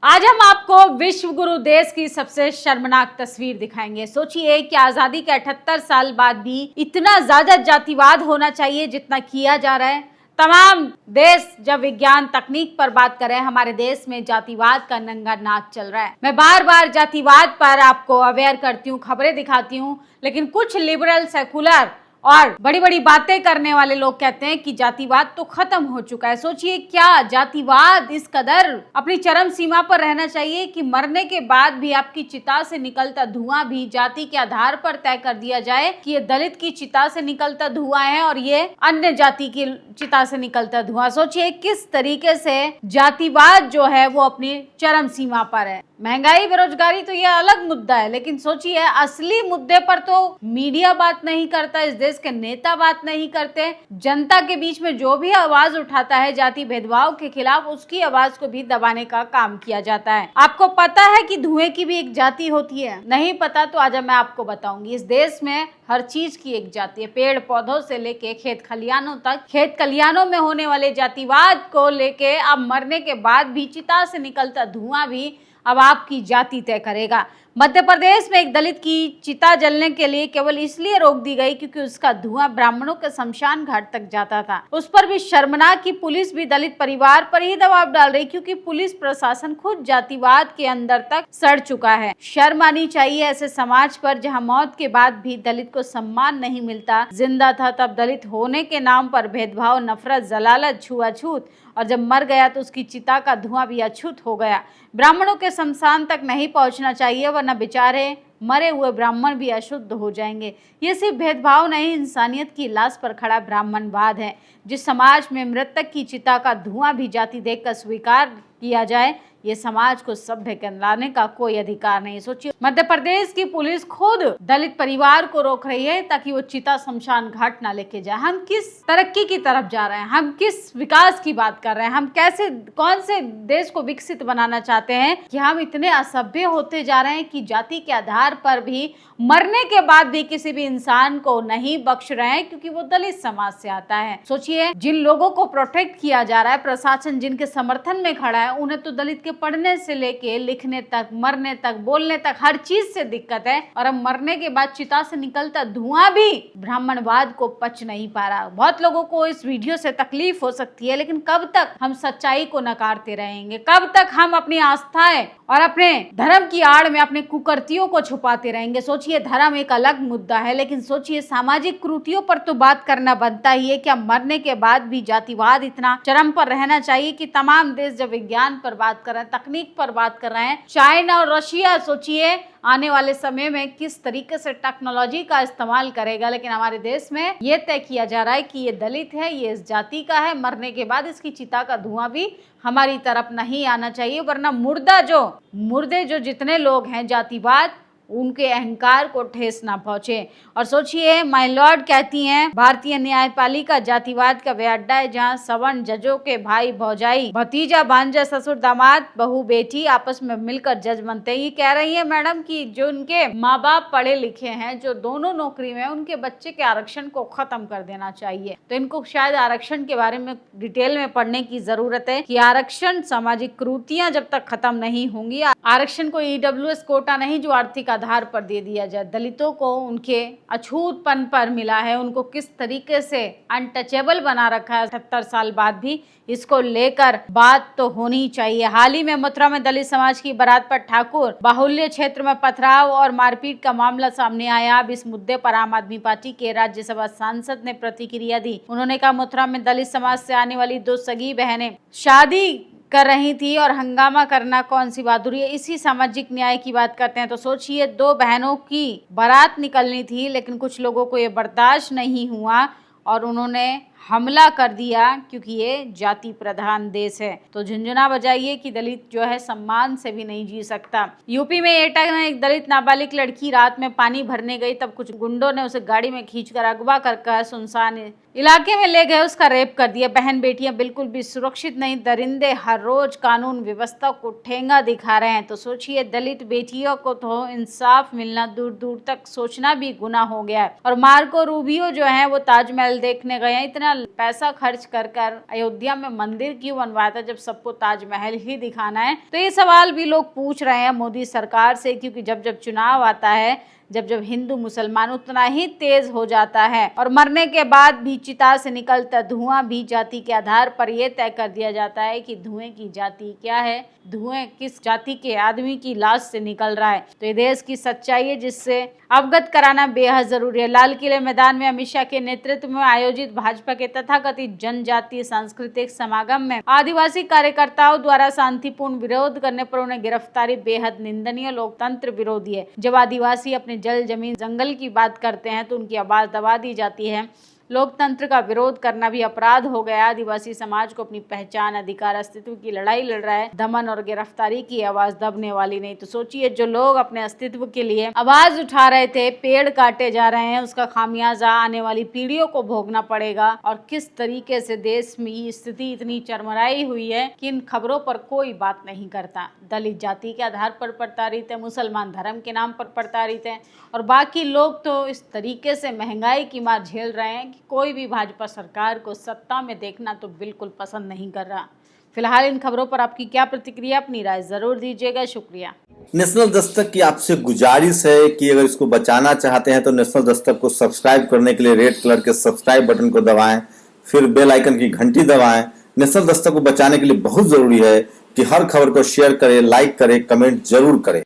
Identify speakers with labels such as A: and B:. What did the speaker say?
A: आज हम आपको विश्व गुरु देश की सबसे शर्मनाक तस्वीर दिखाएंगे। सोचिए कि आजादी के 78 साल बाद भी इतना ज्यादा जातिवाद होना चाहिए जितना किया जा रहा है। तमाम देश जब विज्ञान तकनीक पर बात करें, हमारे देश में जातिवाद का नंगा नाच चल रहा है। मैं बार बार जातिवाद पर आपको अवेयर करती हूँ, खबरें दिखाती हूँ, लेकिन कुछ लिबरल सेकुलर और बड़ी बड़ी बातें करने वाले लोग कहते हैं कि जातिवाद तो खत्म हो चुका है। सोचिए, क्या जातिवाद इस कदर अपनी चरम सीमा पर रहना चाहिए कि मरने के बाद भी आपकी चिता से निकलता धुआं भी जाति के आधार पर तय कर दिया जाए कि ये दलित की चिता से निकलता धुआं है और ये अन्य जाति की चिता से निकलता धुआं। सोचिए किस तरीके से जातिवाद जो है वो अपनी चरम सीमा पर है। महंगाई, बेरोजगारी तो ये अलग मुद्दा है, लेकिन सोचिए असली मुद्दे पर तो मीडिया बात नहीं करता, इस देश के नेता बात नहीं करते। जनता के बीच में जो भी आवाज उठाता है जाति भेदभाव के खिलाफ, उसकी आवाज को भी दबाने का काम किया जाता है। आपको पता है कि धुएं की भी एक जाति होती है? नहीं पता तो आज मैं आपको बताऊंगी। इस देश में हर चीज की एक जाति है, पेड़ पौधों से लेके खेत खलियानों तक। खेत खलियानों में होने वाले जातिवाद को लेके अब मरने के बाद भी चिता से निकलता धुआं भी अब आपकी जाति तय करेगा। मध्य प्रदेश में एक दलित की चिता जलने के लिए केवल इसलिए रोक दी गई क्योंकि उसका धुआं ब्राह्मणों के शमशान घाट तक जाता था। उस पर भी शर्मनाक कि पुलिस भी दलित परिवार पर ही दबाव डाल रही, क्योंकि पुलिस प्रशासन खुद जातिवाद के अंदर तक सड़ चुका है। शर्म आनी चाहिए ऐसे समाज पर जहां मौत के बाद भी दलित को सम्मान नहीं मिलता। जिंदा था तब दलित होने के नाम पर भेदभाव, नफरत, जलालत, छुआछूत, और जब मर गया तो उसकी चिता का धुआं भी अछूत हो गया। ब्राह्मणों के शमशान तक नहीं पहुंचना चाहिए, वरना बेचारे मरे हुए ब्राह्मण भी अशुद्ध हो जाएंगे। ये सिर्फ भेदभाव नहीं, इंसानियत की लाश पर खड़ा ब्राह्मणवाद है। जिस समाज में मृतक की चिता का धुआं भी जाति देखकर स्वीकार किया जाए, ये समाज को सभ्य कहलाने का कोई अधिकार नहीं। सोचिए, मध्य प्रदेश की पुलिस खुद दलित परिवार को रोक रही है ताकि वो चिता शमशान घाट ना लेके जाए। हम किस तरक्की की तरफ जा रहे हैं? हम किस विकास की बात कर रहे हैं? हम कैसे, कौन से देश को विकसित बनाना चाहते हैं कि हम इतने असभ्य होते जा रहे हैं कि जाति के आधार पर भी मरने के बाद भी किसी भी इंसान को नहीं बख्श रहे हैं क्योंकि वो दलित समाज से आता है। सोचिए, जिन लोगों को प्रोटेक्ट किया जा रहा है, प्रशासन जिनके समर्थन में खड़ा है, उन्हें तो दलित के पढ़ने से लेके लिखने तक, मरने तक, बोलने तक हर चीज से दिक्कत है। और अब मरने के बाद चिता से निकलता धुआं भी ब्राह्मणवाद को पच नहीं पा रहा। बहुत लोगों को इस वीडियो से तकलीफ हो सकती है, लेकिन कब तक हम सच्चाई को नकारते रहेंगे? कब तक हम अपनी आस्थाएं और अपने धर्म की आड़ में अपने कुकर्तियों को छुपाते रहेंगे? सोचिए, धर्म एक अलग मुद्दा है, लेकिन सोचिए सामाजिक कुरीतियों पर तो बात करना बनता ही है। क्या मरने के बाद भी जातिवाद इतना चरम पर रहना चाहिए कि तमाम देश जब विज्ञान पर बात कर रहे हैं, तकनीक पर बात कर रहे हैं, चाइना और रशिया सोचिए आने वाले समय में किस तरीके से टेक्नोलॉजी का इस्तेमाल करेगा, लेकिन हमारे देश में ये तय किया जा रहा है कि ये दलित है, ये इस जाति का है, मरने के बाद इसकी चिता का धुआं भी हमारी तरफ नहीं आना चाहिए, वरना मुर्दे जो जितने लोग हैं जातिवाद, उनके अहंकार को ठेस ना पहुंचे। और सोचिए, माय लॉर्ड कहती हैं भारतीय न्यायपालिका जातिवाद का वे अड्डा है जहां सवर्ण जजों के भाई भौजाई, भतीजा, भांजा, ससुर, दामाद, बहू, बेटी आपस में मिलकर जज बनते हैं। ये कह रही है मैडम कि जो उनके माँ बाप पढ़े लिखे हैं, जो दोनों नौकरी में, उनके बच्चे के आरक्षण को खत्म कर देना चाहिए। तो इनको शायद आरक्षण के बारे में डिटेल में पढ़ने की जरूरत है कि आरक्षण, सामाजिक कुरीतियां जब तक खत्म नहीं होंगी, आरक्षण को EWS कोटा नहीं जो आर्थिक आधार पर दे दिया जाए, दलितों को उनके अछूतपन पर मिला है, उनको किस तरीके से अनटचेबल बना रखा है 78 साल बाद भी, इसको लेकर बात तो होनी चाहिए। हाल ही में मथुरा में दलित समाज की बारात पर ठाकुर बाहुल्य क्षेत्र में पथराव और मारपीट का मामला सामने आया। अब इस मुद्दे पर आम आदमी पार्टी के राज्यसभा सांसद ने प्रतिक्रिया दी। उन्होंने कहा, मथुरा में दलित समाज से आने वाली 2 सगी बहनें शादी कर रही थी और हंगामा करना कौन सी बहादुरी है? इसी सामाजिक न्याय की बात करते हैं तो सोचिए, 2 बहनों की बारात निकलनी थी, लेकिन कुछ लोगों को ये बर्दाश्त नहीं हुआ और उन्होंने हमला कर दिया क्योंकि ये जाति प्रधान देश है। तो झुंझुना बजाइए कि दलित जो है सम्मान से भी नहीं जी सकता। यूपी में एटा में एक दलित नाबालिग लड़की रात में पानी भरने गई, तब कुछ गुंडों ने उसे गाड़ी में खींचकर अगवा कर सुनसान इलाके में ले गए, उसका रेप कर दिया। बहन बेटियां बिल्कुल भी सुरक्षित नहीं, दरिंदे हर रोज कानून व्यवस्था को ठेंगा दिखा रहे हैं। तो सोचिए, दलित बेटियों को तो इंसाफ मिलना दूर दूर तक सोचना भी गुनाह हो गया है। और मार्को रूबियो जो है वो ताजमहल देखने गए हैं, इतना इतना पैसा खर्च कर अयोध्या में मंदिर क्यों बनवाया था जब सबको ताजमहल ही दिखाना है। तो ये सवाल भी लोग पूछ रहे हैं मोदी सरकार से, क्योंकि जब जब चुनाव आता है, जब जब हिंदू मुसलमान उतना ही तेज हो जाता है और मरने के बाद भी चिता से निकलता धुआं भी जाति के आधार पर यह तय कर दिया जाता है कि धुएं की जाति क्या है, धुएं किस जाति के आदमी की लाश से निकल रहा है। तो ये देश की सच्चाई है जिससे अवगत कराना बेहद जरूरी है। लाल किले मैदान में अमित शाह के नेतृत्व में आयोजित भाजपा के तथाकथित जनजातीय सांस्कृतिक समागम में आदिवासी कार्यकर्ताओं द्वारा शांतिपूर्ण विरोध करने पर उन्हें गिरफ्तारी बेहद निंदनीय, लोकतंत्र विरोधी है। जब आदिवासी अपने जल जमीन जंगल की बात करते हैं तो उनकी आवाज दबा दी जाती है। लोकतंत्र का विरोध करना भी अपराध हो गया। आदिवासी समाज को अपनी पहचान, अधिकार, अस्तित्व की लड़ाई लड़ रहा है। दमन और गिरफ्तारी की आवाज दबने वाली नहीं। तो सोचिए, जो लोग अपने अस्तित्व के लिए आवाज उठा रहे थे, पेड़ काटे जा रहे हैं, उसका खामियाजा आने वाली पीढ़ियों को भोगना पड़ेगा। और किस तरीके से देश में ये स्थिति इतनी चरमराई हुई है कि इन खबरों पर कोई बात नहीं करता। दलित जाति के आधार पर प्रताड़ित है, मुसलमान धर्म के नाम पर प्रताड़ित है, और बाकी लोग तो इस तरीके से महंगाई की मार झेल रहे हैं कि कोई भी भाजपा सरकार को सत्ता में देखना तो बिल्कुल पसंद नहीं कर रहा। फिलहाल इन खबरों पर आपकी क्या प्रतिक्रिया, अपनी राय जरूर दीजिएगा। शुक्रिया।
B: नेशनल दस्तक की आपसे गुजारिश है कि अगर इसको बचाना चाहते हैं तो नेशनल दस्तक को सब्सक्राइब करने के लिए रेड कलर के सब्सक्राइब बटन को दबाएं, फिर बेल आइकन की घंटी दबाएं। नेशनल दस्तक को बचाने के लिए बहुत जरूरी है कि हर खबर को शेयर करें, लाइक करें, कमेंट जरूर करें।